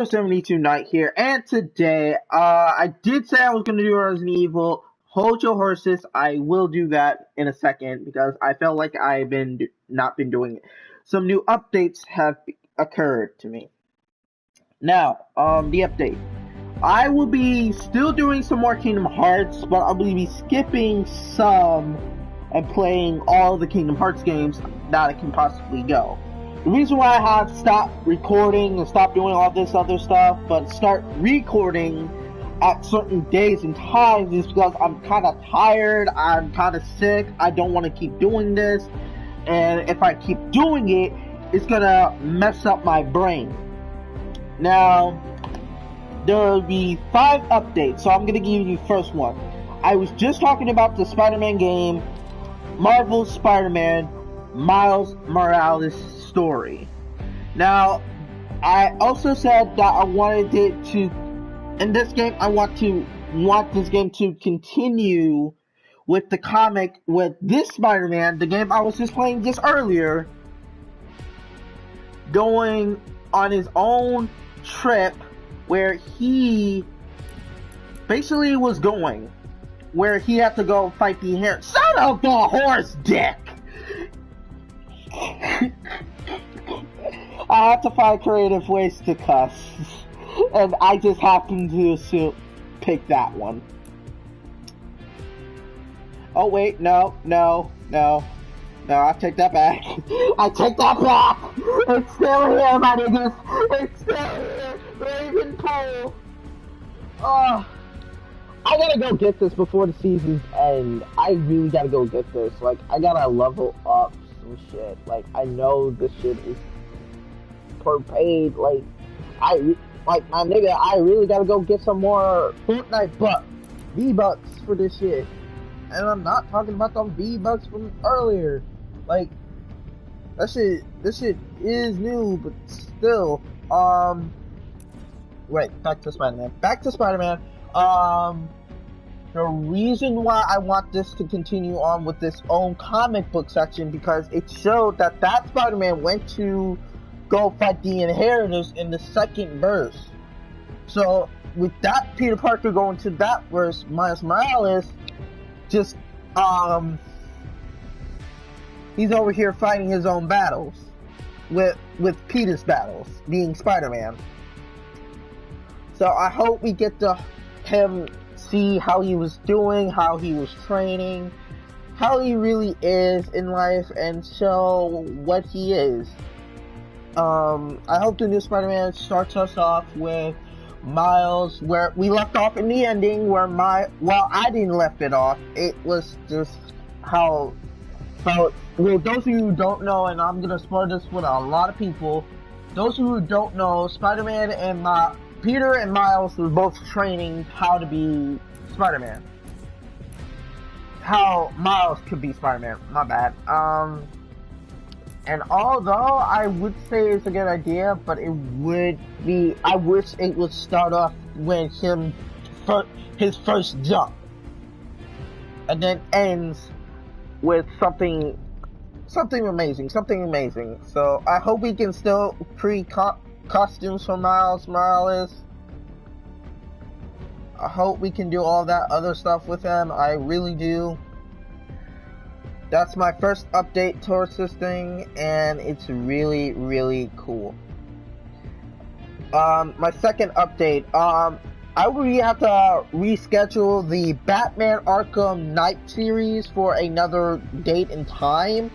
zero72knight here, and today, I did say I was going to do Resident Evil. Hold your horses, I will do that in a second, because I felt like I've not been doing it. Some new updates have occurred to me. Now, the update. I will be still doing some more Kingdom Hearts, but I will be skipping some and playing all the Kingdom Hearts games that I can possibly go. The reason why I have stopped recording and stopped doing all this other stuff, but start recording at certain days and times is because I'm kind of tired, I'm kind of sick, I don't want to keep doing this, and if I keep doing it, it's gonna mess up my brain. Now, there will be 5 updates, so I'm gonna give you the first one. I was just talking about the Spider-Man game, Marvel's Spider-Man, Miles Morales story. Now, I also said that I wanted it to, in this game, I want this game to continue with the comic with this Spider-Man, the game I was just playing just earlier, going on his own trip where he basically was going, where he had to go fight the inherent son of the horse dick. I have to find creative ways to cuss, and I just happen to pick that one. Oh wait, no, I take that back. I take that back. It's still here, my niggas. It's still here. Ravenpool. Oh, I gotta go get this before the season's end. I really gotta go get this. Like, I gotta level up some shit. Like, I know this shit is per paid. Like, my nigga, I really gotta go get some more Fortnite V-Bucks for this shit. And I'm not talking about them V-Bucks from earlier. Like, this shit is new, but still, wait, back to Spider-Man. The reason why I want this to continue on with this own comic book section, because it showed that Spider-Man went to go fight the Inheritors in the second verse. So, with that Peter Parker going to that verse, Miles Morales just, he's over here fighting his own battles with Peter's battles, being Spider-Man. So I hope we get to him see how he was doing, how he was training, how he really is in life, and show what he is. I hope the new Spider-Man starts us off with Miles, where we left off in the ending, where I didn't left it off. It was just how, well, those of you who don't know, and I'm gonna spoil this with a lot of people, those who don't know, Spider-Man and Peter and Miles were both training how to be Spider-Man. How Miles could be Spider-Man, my bad. And although I would say it's a good idea, but it would be, I wish it would start off with his first jump, and then ends with something amazing. So I hope we can still create costumes for Miles Morales. I hope we can do all that other stuff with him. I really do. That's my first update towards this thing, and it's really, really cool. My second update, I will have to reschedule the Batman Arkham Knight series for another date and time.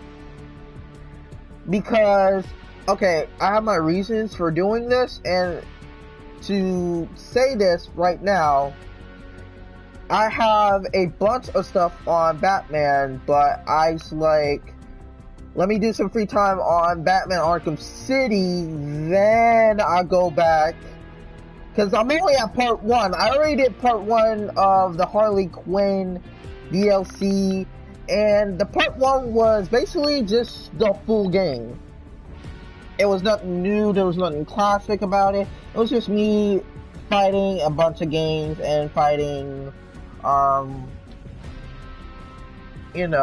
Because, okay, I have my reasons for doing this, and to say this right now, I have a bunch of stuff on Batman, but I was like, let me do some free time on Batman Arkham City, then I'll go back, because I'm only at part 1. I already did part 1 of the Harley Quinn DLC, and the part 1 was basically just the full game. It was nothing new, there was nothing classic about it. It was just me fighting a bunch of games and fighting him.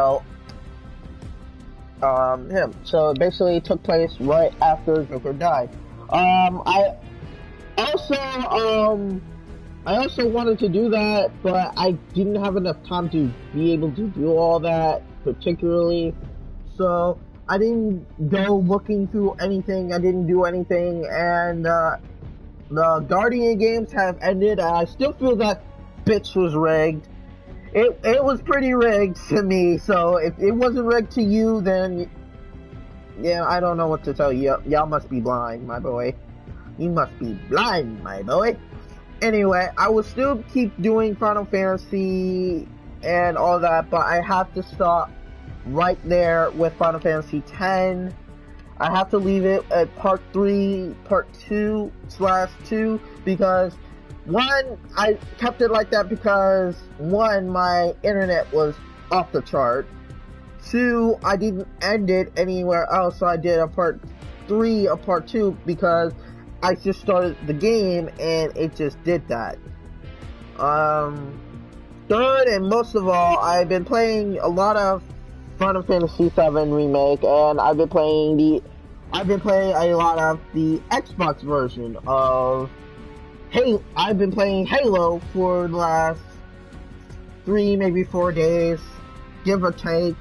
So it basically took place right after Joker died. Also, I also wanted to do that, but I didn't have enough time to be able to do all that particularly. So I didn't go looking through anything. I didn't do anything, and the Guardian games have ended. And I still feel that bitch was rigged. It was pretty rigged to me. So if it wasn't rigged to you, then yeah, I don't know what to tell you. Y'all must be blind, my boy. You must be blind, my boy. Anyway, I will still keep doing Final Fantasy and all that, but I have to stop right there with Final Fantasy X. I have to leave it at part 2/2 because one, I kept it like that because one, my internet was off the chart. Two, I didn't end it anywhere else, so I did a part 3 of part 2 because I just started the game and it just did that. Third and most of all, I've been playing a lot of Final Fantasy VII Remake, and I've been playing a lot of the Xbox version of Halo. I've been playing Halo for the last 3, maybe 4 days, give or take.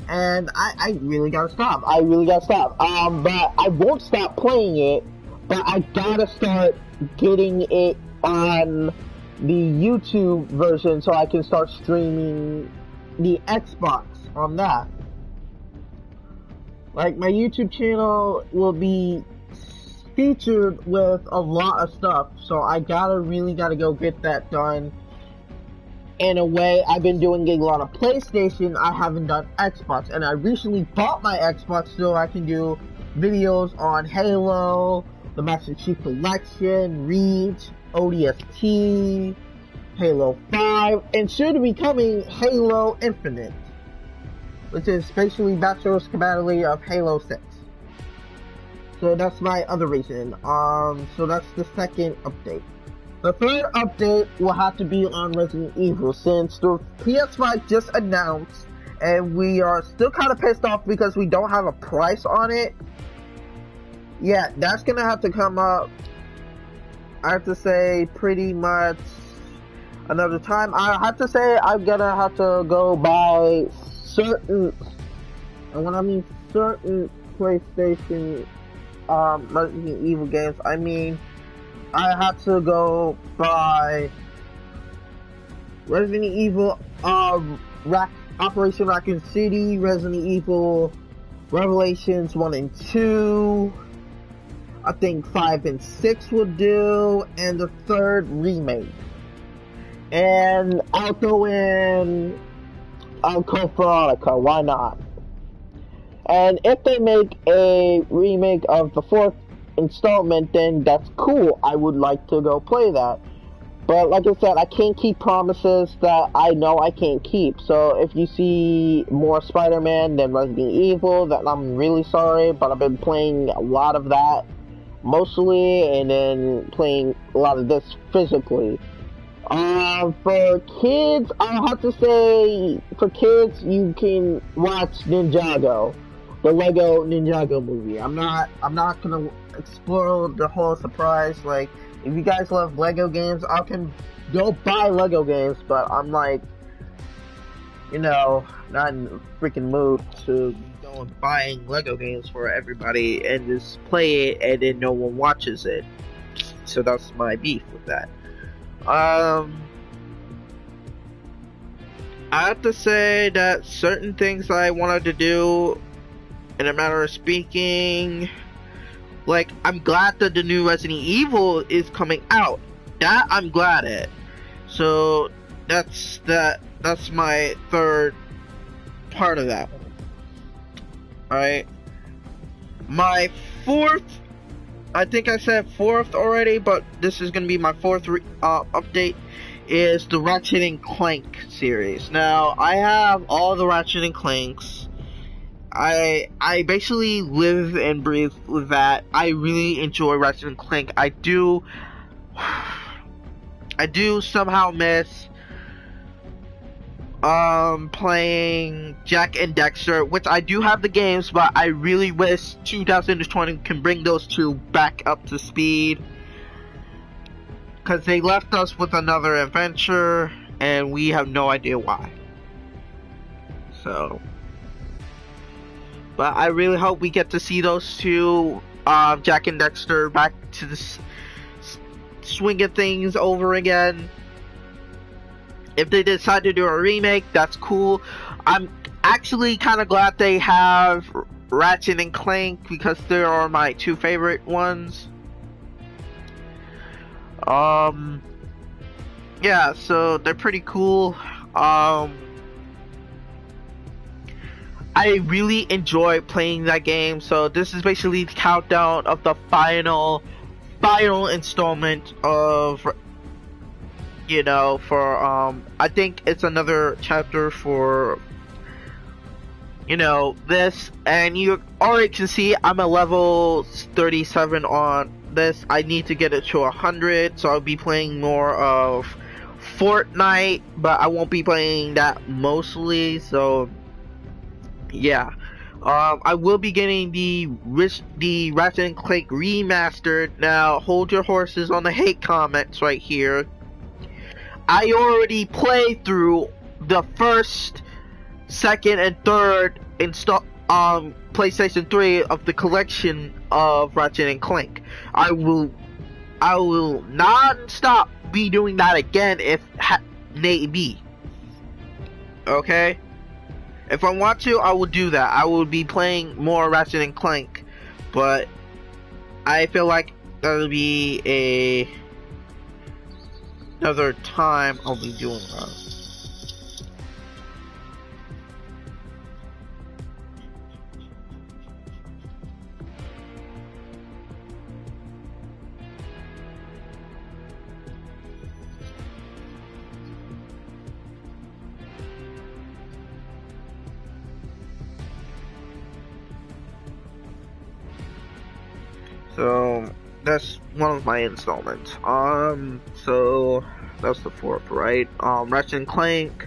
And I really gotta stop. But I won't stop playing it, but I gotta start getting it on the YouTube version so I can start streaming the Xbox on that. Like, my YouTube channel will be featured with a lot of stuff, so I really gotta go get that done. In a way, I've been doing a lot of PlayStation, I haven't done Xbox, and I recently bought my Xbox so I can do videos on Halo, the Master Chief Collection, Reach, ODST, Halo 5, and soon be coming Halo Infinite, which is basically backwards compatibility of Halo 6. So that's my other reason. So that's the second update. The third update will have to be on Resident Evil, since the PS5 just announced, and we are still kind of pissed off because we don't have a price on it. Yeah, that's gonna have to come up, I have to say, pretty much another time. I have to say I'm gonna have to go buy certain, and when I mean certain PlayStation Resident Evil games, I mean I have to go buy Resident Evil Operation Raccoon City, Resident Evil Revelations 1 and 2, I think 5 and 6 will do, and the third remake. And I'll go for Veronica, why not? And if they make a remake of the fourth installment, then that's cool. I would like to go play that. But like I said, I can't keep promises that I know I can't keep. So if you see more Spider-Man than Resident Evil, then I'm really sorry, but I've been playing a lot of that mostly, and then playing a lot of this physically. For kids, I'll have to say, for kids, you can watch Ninjago, the Lego Ninjago movie. I'm not gonna explore the whole surprise. Like, if you guys love Lego games, I can go buy Lego games, but I'm like, you know, not in the freaking mood to go and buying Lego games for everybody and just play it and then no one watches it. So that's my beef with that. I have to say that certain things I wanted to do, in a matter of speaking, like, I'm glad that the new Resident Evil is coming out. That I'm glad at. So that's my third part of that. Alright. My fourth, I think I said fourth already, but this is going to be my fourth update, is the Ratchet and Clank series. Now, I have all the Ratchet and Clanks. I basically live and breathe with that. I really enjoy Ratchet and Clank. I do somehow miss playing Jak and Daxter, which I do have the games, but I really wish 2020 can bring those two back up to speed. because they left us with another adventure, and we have no idea why. So, but I really hope we get to see those two, Jack and Dexter, back to the swing of things over again. If they decide to do a remake, that's cool. I'm actually kind of glad they have Ratchet and Clank, because they are my two favorite ones. Yeah, so they're pretty cool. I really enjoy playing that game. So this is basically the countdown of the final installment of, you know, for I think it's another chapter for, you know, this, and you already can see I'm a level 37 on this. I need to get it to 100, so I'll be playing more of Fortnite, but I won't be playing that mostly. So yeah, I will be getting the Ratchet and Clank remastered. Now hold your horses on the hate comments right here. I already played through the first, second, and third PlayStation 3 of the collection of Ratchet and Clank. I will non-stop be doing that again if need be. Okay? If I want to, I will do that. I will be playing more Ratchet and Clank, but I feel like that'll be another time I'll be doing that. So that's one of my installments. So that's the fourth, right? Ratchet and Clank.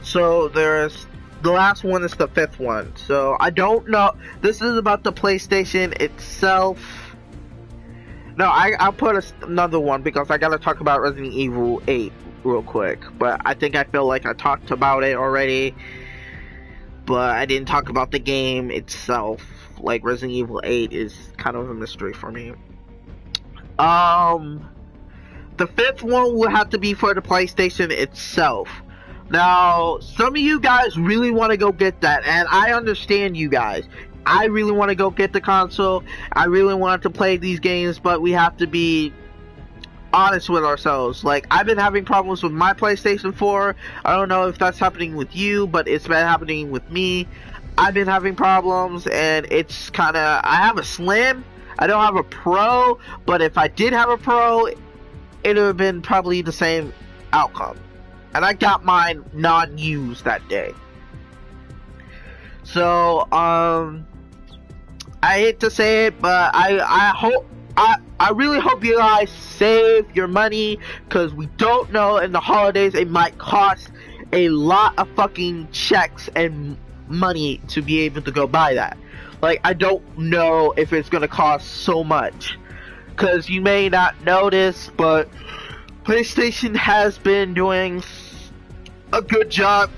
So there's the last one is the fifth one. So I don't know. This is about the PlayStation itself. No, I'll put another one because I gotta talk about Resident Evil 8 real quick. But I think I feel like I talked about it already. But I didn't talk about the game itself. Like Resident Evil 8 is kind of a mystery for me. The fifth one will have to be for the PlayStation itself. Now, some of you guys really want to go get that, and I understand you guys. I really want to go get the console. I really want to play these games, but we have to be honest with ourselves. Like, I've been having problems with my PlayStation 4. I don't know if that's happening with you, but it's been happening with me. I've been having problems, and it's kind of, I have a Slim. I don't have a Pro, but if I did have a Pro, it would have been probably the same outcome. And I got mine non-used that day. So, I hate to say it, but I really hope you guys save your money, because we don't know, in the holidays it might cost a lot of fucking checks and money to be able to go buy that. Like, I don't know if it's gonna cost so much, because you may not notice, but PlayStation has been doing a good job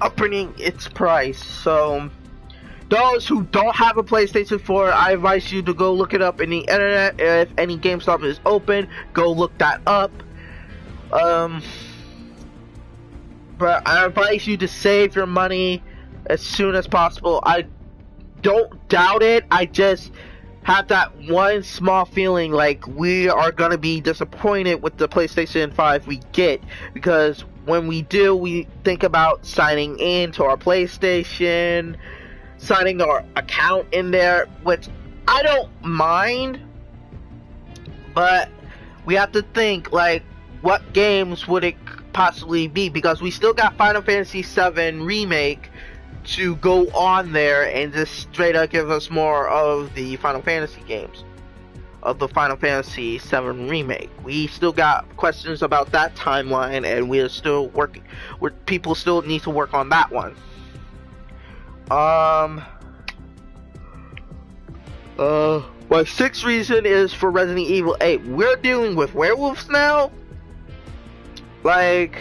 upping its price. So those who don't have a PlayStation 4, I advise you to go look it up in the internet. If any GameStop is open, go look that up. But I advise you to save your money as soon as possible. I don't doubt it. I just have that one small feeling like we are going to be disappointed with the PlayStation 5 we get, because when we do, we think about signing in to our PlayStation, signing our account in there, which I don't mind, but we have to think, like, what games would it possibly be, because we still got Final Fantasy VII Remake to go on there and just straight up give us more of the Final Fantasy games, of the Final Fantasy VII Remake. We still got questions about that timeline, and we are still working, people still need to work on that one. My sixth reason is for Resident Evil 8. We're dealing with werewolves now? Like,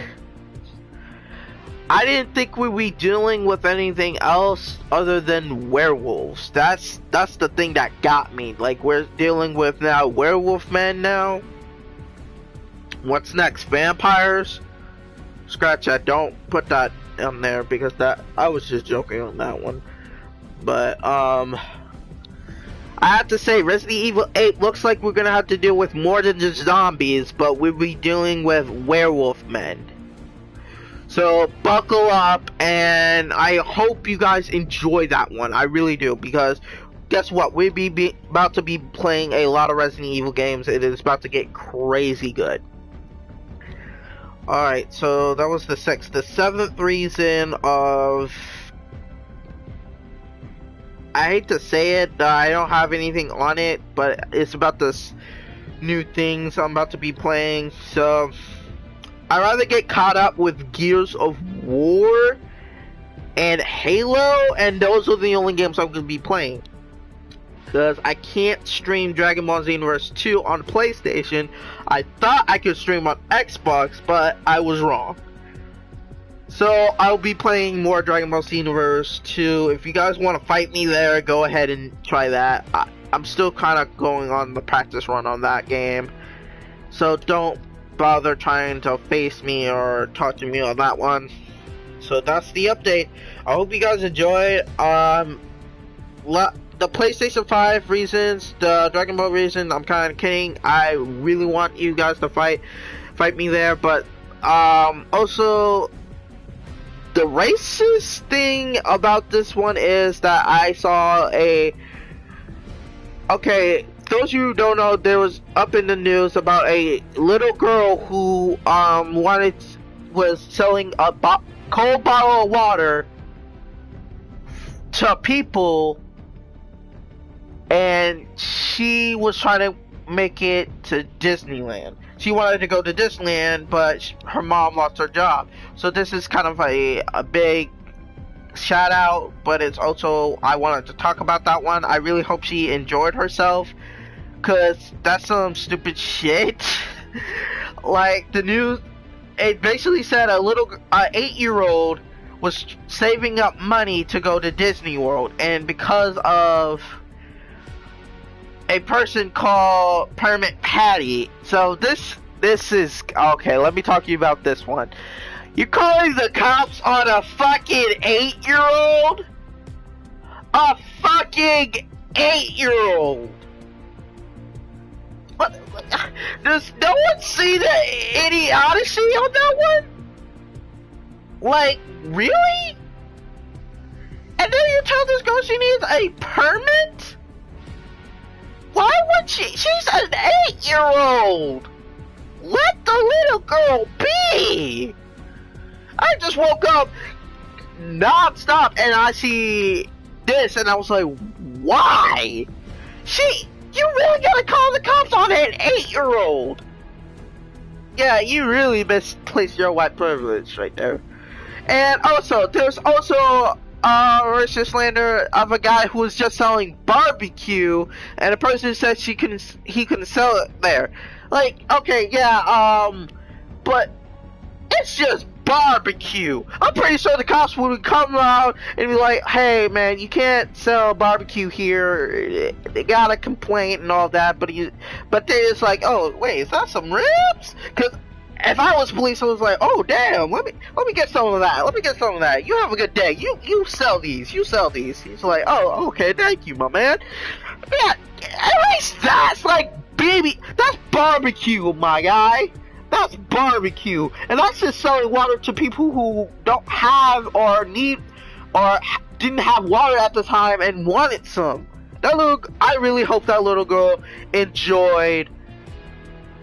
I didn't think we'd be dealing with anything else other than werewolves. That's the thing that got me. Like, we're dealing with now werewolf men now. What's next? Vampires? Scratch that. Don't put that in there because I was just joking on that one. But I have to say, Resident Evil 8 looks like we're gonna have to deal with more than just zombies, but we'll be dealing with werewolf men. So buckle up, and I hope you guys enjoy that one. I really do, because guess what? We'll be about to be playing a lot of Resident Evil games. It is about to get crazy good. Alright, so that was the sixth. The seventh reason of... I hate to say it, I don't have anything on it, but it's about this new things I'm about to be playing. So I'd rather get caught up with Gears of War and Halo, and those are the only games I'm going to be playing. Because I can't stream Dragon Ball Xenoverse 2 on PlayStation. I thought I could stream on Xbox, but I was wrong. So I'll be playing more Dragon Ball Xenoverse 2. If you guys want to fight me there, go ahead and try that. I'm still kind of going on the practice run on that game. So don't bother trying to face me or talk to me on that one. So that's the update. I hope you guys enjoy. The PlayStation 5 reasons, the Dragon Ball reason, I'm kind of kidding. I really want you guys to fight me there, but also the racist thing about this one is that I saw okay, those of you who don't know, there was up in the news about a little girl who was selling a cold bottle of water to people, and she was trying to make it to Disneyland. She wanted to go to Disneyland, but her mom lost her job. So this is kind of a big shout out, but it's also, I wanted to talk about that one. I really hope she enjoyed herself, because that's some stupid shit. Like, the news, it basically said a 8-year-old was saving up money to go to Disney World, and because of a person called Permit Patty. So this is okay. Let me talk to you about this one. You're calling the cops on a fucking 8-year-old? A fucking 8-year-old? What? Does no one see the idiocy on that one? Like, really? And then you tell this girl she needs a permit? Why would she? She's an 8-year-old. Let the little girl be. I just woke up non-stop and I see this and I was like, why? You really gotta call the cops on an 8-year-old. Yeah, you really misplaced your white privilege right there. And also, there's also racist slander of a guy who was just selling barbecue, and a person said he couldn't sell it there. Like, okay, yeah, but it's just barbecue. I'm pretty sure the cops would come around and be like, hey man, you can't sell barbecue here. They got a complaint and all that, but they're just like, oh wait, is that some ribs? Because if I was police, I was like, oh damn, let me get some of that. Let me get some of that. You have a good day. You sell these. You sell these. He's like, oh okay, thank you, my man. Yeah, at least that's like, baby, that's barbecue, my guy. That's barbecue, and that's just selling water to people who don't have or need or didn't have water at the time and wanted some. I really hope that little girl enjoyed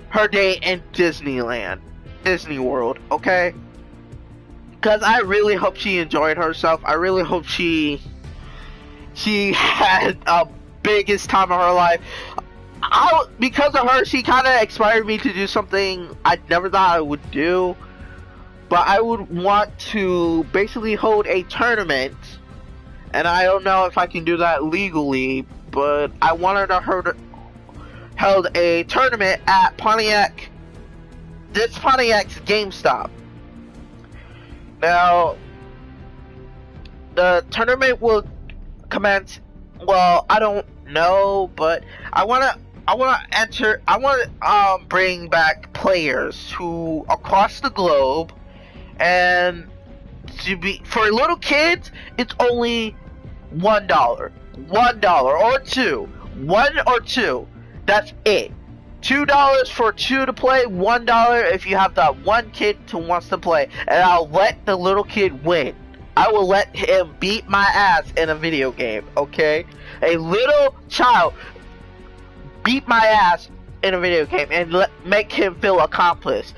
her day in Disney World, okay? Because I really hope she enjoyed herself. I really hope she had a biggest time of her life. Because of her, she kind of inspired me to do something I never thought I would do. But I would want to basically hold a tournament. And I don't know if I can do that legally, but I wanted to held a tournament at Pontiac. This Pontiac's GameStop. Now, the tournament will commence. Well, I don't know, but I wanna bring back players who across the globe, and for little kids, it's only $1 or two. One or two. That's it. $2 for two to play, $1 if you have that one kid who wants to play, and I'll let the little kid win. I will let him beat my ass in a video game, okay? A little child beat my ass in a video game and make him feel accomplished.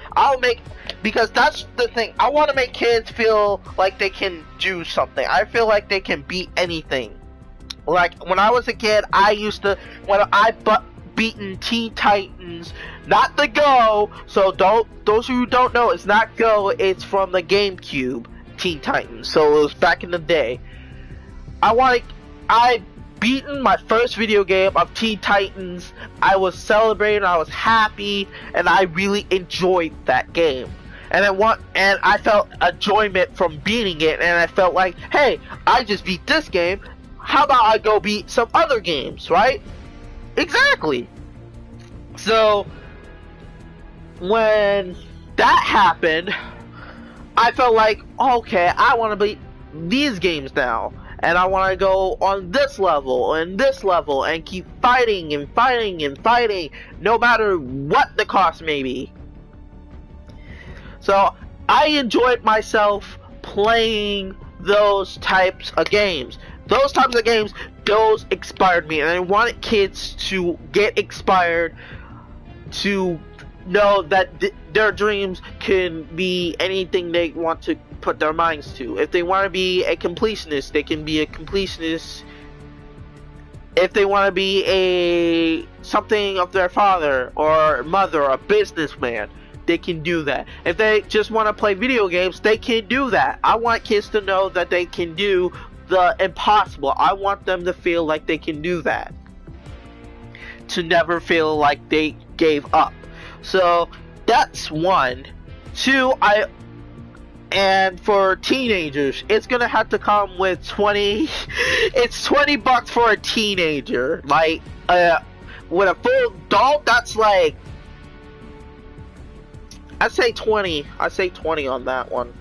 Because that's the thing. I want to make kids feel like they can do something. I feel like they can beat anything. Like when I was a kid, beaten Teen Titans, not the Go. So those who don't know, it's not Go. It's from the GameCube, Teen Titans. So it was back in the day. I beaten my first video game of Teen Titans. I was celebrating. I was happy, and I really enjoyed that game. And I felt enjoyment from beating it. And I felt like, hey, I just beat this game. How about I go beat some other games, right? Exactly. So when that happened, I felt like, okay, I want to beat these games now, and I want to go on this level and this level and keep fighting and fighting and fighting, no matter what the cost may be. So I enjoyed myself playing those types of games. Those inspired me, and I wanted kids to get inspired to know that their dreams can be anything they want to put their minds to. If they want to be a completionist, they can be a completionist. If they want to be something of their father or mother, a businessman, they can do that. If they just want to play video games, they can do that. I want kids to know that they can do the impossible. I want them to feel like they can do that. To never feel like they gave up. So that's one. Two, and for teenagers, it's gonna have to come with 20. It's $20 for a teenager. Like, with a full adult, that's like, I say 20 on that one.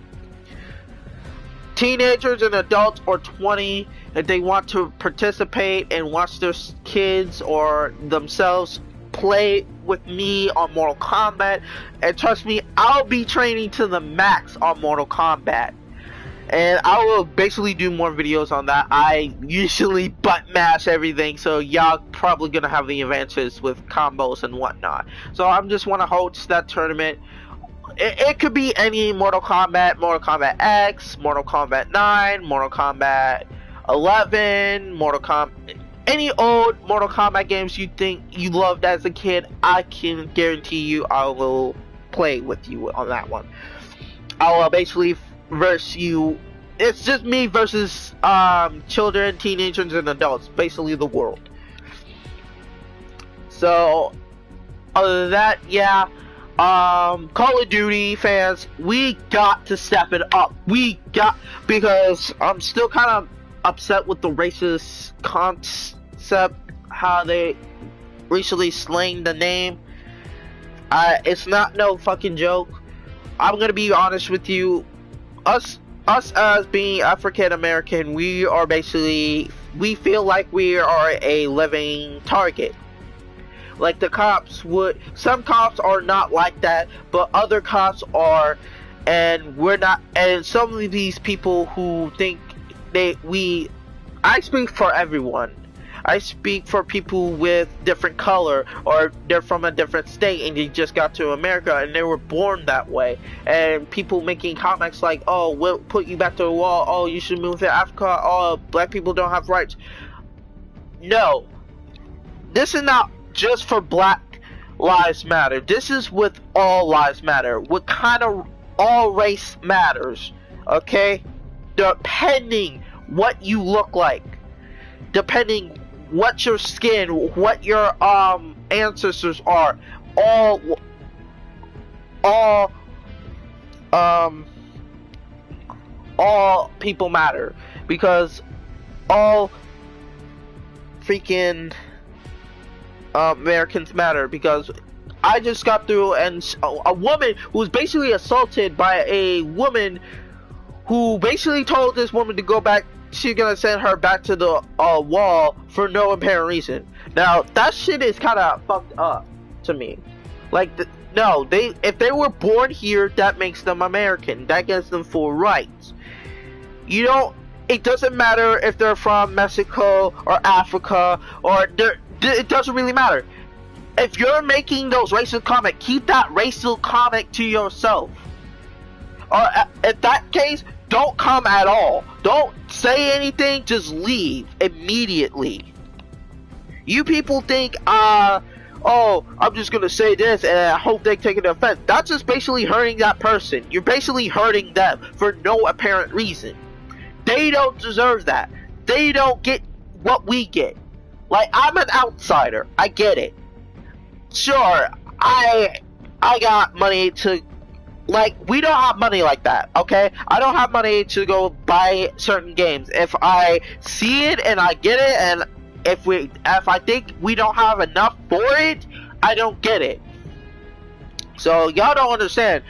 Teenagers and adults are 20 if they want to participate and watch their kids or themselves play with me on Mortal Kombat. And trust me, I'll be training to the max on Mortal Kombat. And I will basically do more videos on that. I usually butt mash everything, so y'all probably gonna have the advances with combos and whatnot. So I just want to host that tournament. It could be any Mortal Kombat, Mortal Kombat X, Mortal Kombat 9, Mortal Kombat 11, any old Mortal Kombat games you think you loved as a kid. I can guarantee you I will play with you on that one. I will basically verse you. It's just me versus children, teenagers, and adults. Basically the world. So, other than that, yeah. Call of Duty fans, we got to step it up. Because I'm still kind of upset with the racist concept, how they recently slang the name. It's not no fucking joke. I'm gonna be honest with you. Us as being African American, we feel like we are a living target. Like the cops would, some cops are not like that, but other cops are, and we're not. And some of these people who think I speak for everyone. I speak for people with different color, or they're from a different state and they just got to America and they were born that way. And people making comments like, oh, we'll put you back to the wall, oh, you should move to Africa, oh, black people don't have rights. No, this is not just for Black Lives Matter. This is with all lives matter. What kind of all race matters, okay? Depending what you look like, depending what your skin, what your ancestors are, all all people matter, because all freaking Americans matter. Because I just got through, and a woman who was basically assaulted by a woman who basically told this woman to go back. She's gonna send her back to the wall for no apparent reason. Now that shit is kind of fucked up to me. Like, no, if they were born here, that makes them American. That gives them full rights. You don't. It doesn't matter if they're from Mexico or Africa, or it doesn't really matter. If you're making those racial comments, keep that racial comment to yourself. Or in that case, don't come at all. Don't say anything, just leave immediately. You people think, oh, I'm just gonna say this and I hope they take it offense. That's just basically hurting that person. You're basically hurting them for no apparent reason. They don't deserve that. They don't get what we get. Like, I'm an outsider. I get it. Sure, I got money to, like, we don't have money like that, okay? I don't have money to go buy certain games. If I see it and I get it, and if I think we don't have enough for it, I don't get it. So y'all don't understand.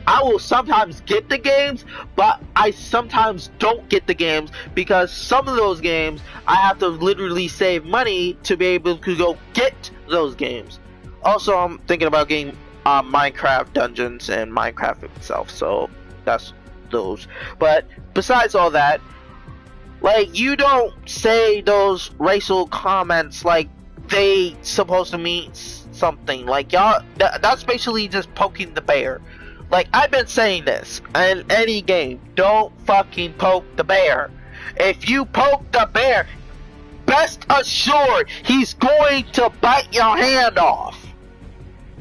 I will sometimes get the games, but I sometimes don't get the games, because some of those games I have to literally save money to be able to go get those games. Also, I'm thinking about getting Minecraft Dungeons and Minecraft itself, so that's those. But besides all that, like, you don't say those racial comments like they supposed to mean something. Like, y'all, that's basically just poking the bear. Like, I've been saying this in any game, don't fucking poke the bear. If you poke the bear, best assured he's going to bite your hand off.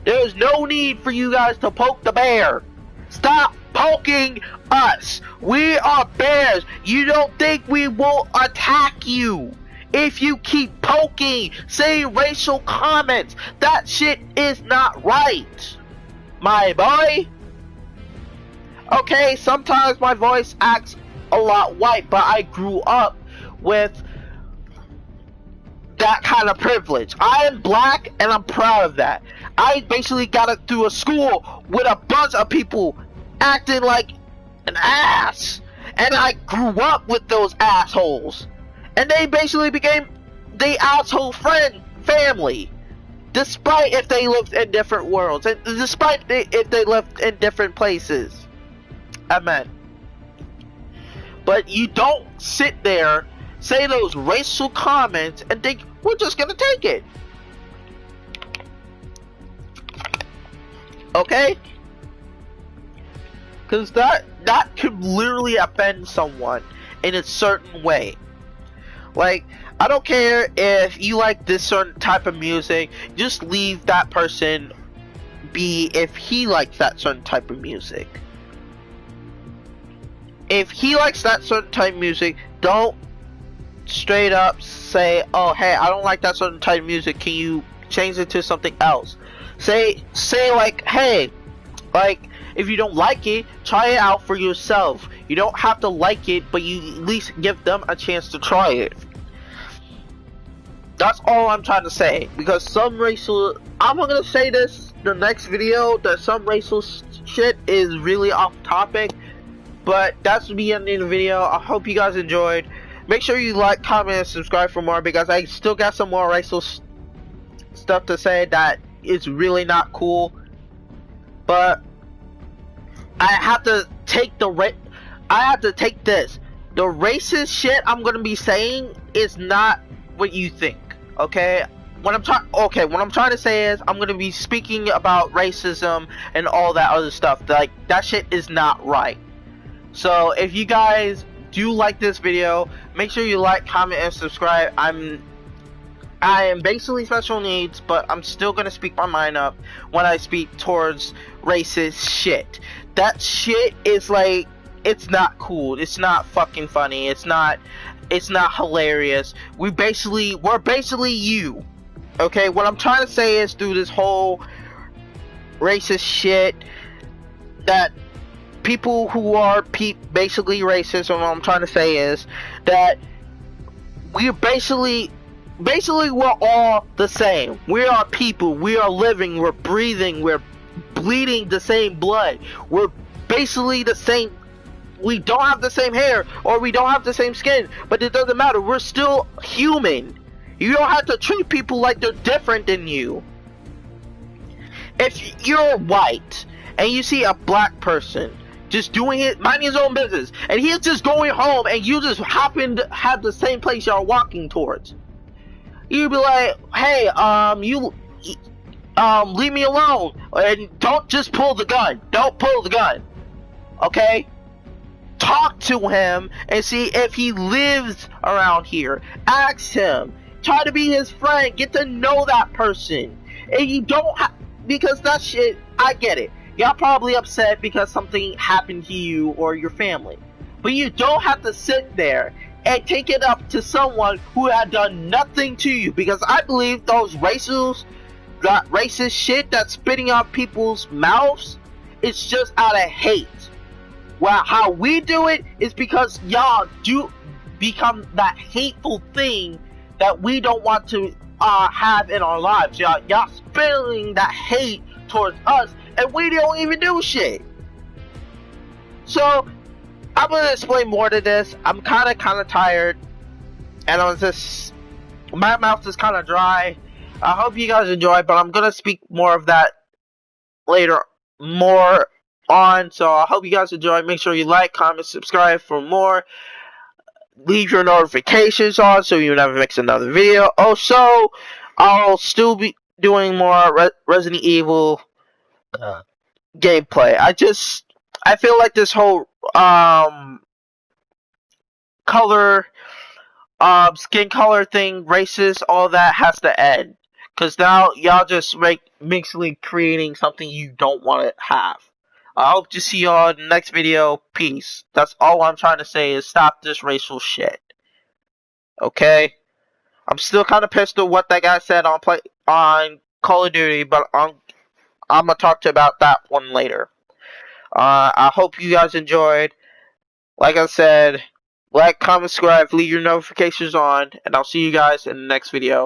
There's no need for you guys to poke the bear. Stop poking us. We are bears. You don't think we will attack you if you keep poking, saying racial comments? That shit is not right, my boy. Okay, sometimes my voice acts a lot white, but I grew up with that kind of privilege. I am black and I'm proud of that. I basically got it through a school with a bunch of people acting like an ass, and I grew up with those assholes, and they basically became the asshole family, despite if they lived in different worlds, and despite if they lived in different places. Amen. But you don't sit there, say those racial comments, and think we're just gonna take it. Okay? Because that could literally offend someone in a certain way. Like, I don't care if you like this certain type of music, just leave that person be if he likes that certain type of music. If he likes that certain type of music, don't straight up say, oh, hey, I don't like that certain type of music, can you change it to something else? Say like, hey, like, if you don't like it, try it out for yourself. You don't have to like it, but you at least give them a chance to try it. That's all I'm trying to say. Because some racial, I'm gonna say this the next video, that some racial shit is really off topic. But that's the end of the video. I hope you guys enjoyed. Make sure you like, comment, and subscribe for more, because I still got some more racial stuff to say that is really not cool. But I have to take this. The racist shit I'm gonna be saying is not what you think. Okay? What I'm trying to say is I'm gonna be speaking about racism and all that other stuff. Like, that shit is not right. So if you guys do like this video, make sure you like, comment, and subscribe. I am basically special needs, but I'm still gonna speak my mind up when I speak towards racist shit. That shit is like, it's not cool. It's not fucking funny. It's not it's not hilarious. We're basically you. Okay, what I'm trying to say is through this whole racist shit that people who are basically racist, and what I'm trying to say is that we're basically we're all the same. We are people. We are living. We're breathing. We're bleeding the same blood. We're basically the same. We don't have the same hair or we don't have the same skin, but it doesn't matter. We're still human. You don't have to treat people like they're different than you. If you're white and you see a black person just doing it, minding his own business, and he's just going home, and you just happen to have the same place you're walking towards, you'd be like, "Hey, leave me alone, and don't just pull the gun. Don't pull the gun, okay? Talk to him and see if he lives around here. Ask him. Try to be his friend. Get to know that person. And you don't because that shit, I get it. Y'all probably upset because something happened to you or your family. But you don't have to sit there and take it up to someone who had done nothing to you. Because I believe those racist shit that's spitting out people's mouths, it's just out of hate. Well, how we do it is because y'all do become that hateful thing that we don't want to have in our lives. Y'all spilling that hate towards us, and we don't even do shit. So, I'm gonna explain more to this. I'm kind of tired, and my mouth is kind of dry. I hope you guys enjoy, but I'm gonna speak more of that later, more on. So I hope you guys enjoy. Make sure you like, comment, subscribe for more. Leave your notifications on so you never miss another video. Also, I'll still be doing more Resident Evil gameplay. I feel like this whole color skin color thing, racist, all that has to end. Cause now y'all just basically creating something you don't want to have. I hope to see y'all in the next video. Peace. That's all I'm trying to say is stop this racial shit. Okay? I'm still kind of pissed at what that guy said on Call of Duty, but I'm gonna talk about that one later. I hope you guys enjoyed. Like I said, like, comment, subscribe, leave your notifications on, and I'll see you guys in the next video.